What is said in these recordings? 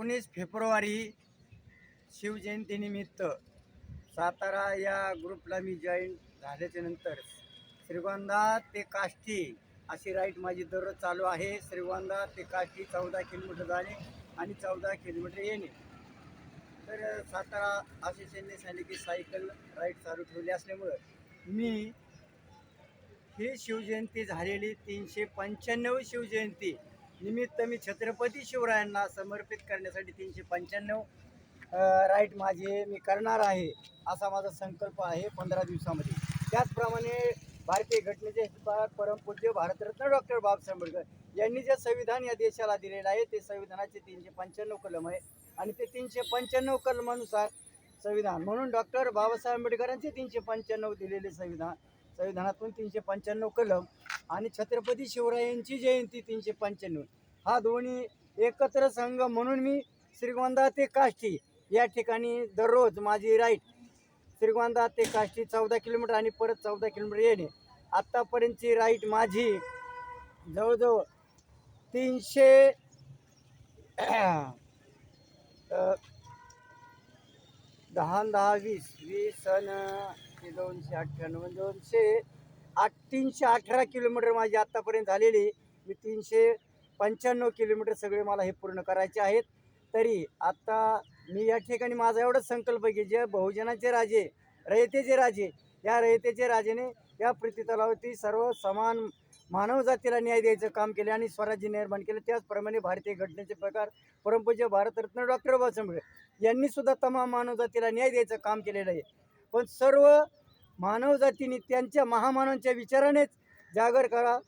19 February शिवजयंतीनिमित्त Satara या ग्रुपला मी join झाल्याच्या नंतर श्रीगोंदा ते काष्टी अशी राईड माझी दररोज चालू आहे। श्रीगोंदा ते काष्टी 14 किलोमीटर जाणे आणि 14 किलोमीटर येणे। तर सातारा असोसिएशनने सांगितले की सायकल राईड चालू ठेवली असल्यामुळं मी ही शिवजयंती झालेली 395 शिवजयंती निमित्त मी छत्रपती शिवरायांना समर्पित करण्यासाठी 395 राईट माझे मी करणार आहे असा माझा संकल्प आहे 15 दिवसामध्ये। त्याचप्रमाणे भारतीय घटनेचे परमपूज्य भारतरत्न डॉक्टर बाबासाहेब आंबेडकर यांनी जे संविधान या देशाला दिलेलं आहे ते संविधानाचे 395 कलम आहे आणि ते 395 कलमानुसार संविधान म्हणून डॉक्टर बाबासाहेब आंबेडकरांचे 395 दिलेले संविधानातून 395 कलम आणि छत्रपती शिवरायांची जयंती 395 हा दोन्ही एकत्र संघ म्हणून मी श्रीगोंदा ते काष्टी या ठिकाणी दररोज माझी राईड श्रीगोंदा ते काष्टी 14 किलोमीटर आणि परत 14 किलोमीटर येणे। आत्तापर्यंतची राईड माझी जवळजवळ 300 20 आणि 318 किलोमीटर माझी आत्तापर्यंत झालेली। मी 395 किलोमीटर सगळे मला हे पूर्ण करायचे आहेत। तरी आता मी या ठिकाणी माझा एवढाच संकल्प आहे की जे बहुजनाचे राजे रयतेचे राजे या रयतेचे राजेने या पृथ्वीतलावरती सर्व समान मानव जातीला न्याय द्यायचं काम केले आणि स्वराज्य निर्माण केलं। त्याचप्रमाणे भारतीय घटनेचे प्रकार परमपूज्य भारतरत्न डॉक्टर बाबासाहेब आंबेडकर यांनी सुद्धा तमाम मानव जातीला न्याय द्यायचं काम केलेलं आहे। पण सर्व मानव जातीने त्यांच्या महामानवांच्या विचारानेच जागर करा,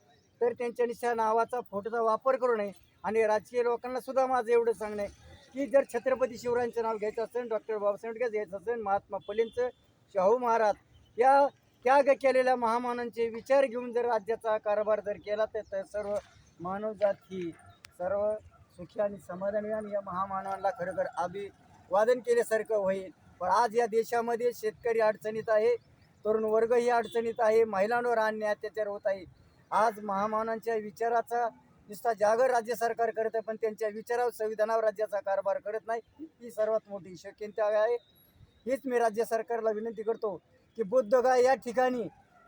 तर त्यांच्या निशा नावाचा फोटोचा वापर करू नये। आणि राजकीय लोकांना सुद्धा माझं एवढं सांगणं आहे की जर छत्रपती शिवरायांचं नाव घ्यायचं असेल, डॉक्टर बाबासाहेब आंबेडकर घ्यायचं असेल, महात्मा फुलेंचं, शाहू महाराज या त्याग केलेल्या महामानवांचे विचार घेऊन जर राज्याचा कारभार जर केला तर सर्व मानवजात ही सर्व सुखी आणि समाधानी आणि या महामानवांना खरोखर अभिवादन केल्यासारखं होईल। पण आज या देशामध्ये शेतकरी अडचणीत आहे, तरुण वर्गही अडचणीत आहे, महिलांवर अन्याय अत्याचार होत आहे। आज महामानवांच्या विचाराचा नुसता जागर राज्य सरकार करत आहे, पण त्यांच्या विचारावर संविधानावर राज्याचा कारभार करत नाही। ही सर्वात मोठी शक्यता आहे। हीच मी राज्य सरकारला विनंती करतो की बुद्धगया या ठिकाणी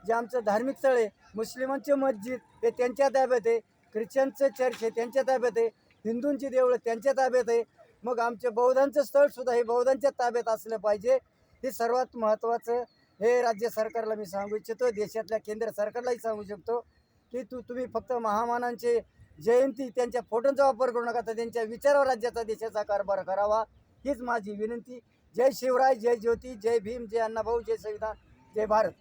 जे आमचं धार्मिक स्थळ आहे, मुस्लिमांचे मस्जिद हे त्यांच्या ताब्यात आहे, ख्रिश्चनचं चर्च हे त्यांच्या ताब्यात आहे, हिंदूंची देवळं त्यांच्या ताब्यात आहे, मग आमचे बौद्धांचं स्थळसुद्धा हे बौद्धांच्या ताब्यात असलं पाहिजे। हे सर्वात महत्त्वाचं हे राज्य सरकारला मी सांगू इच्छितो, देशातल्या केंद्र सरकारलाही सांगू शकतो की तुम्ही फक्त महामानांचे जयंती त्यांच्या फोटोंचा वापर करू नका, तर त्यांच्या विचारावर राज्याचा देशाचा कारभार करावा हीच माझी विनंती। जय शिवराय, जय ज्योती, जय भीम, जय अण्णाभाऊ, जय संविधान, जय भारत।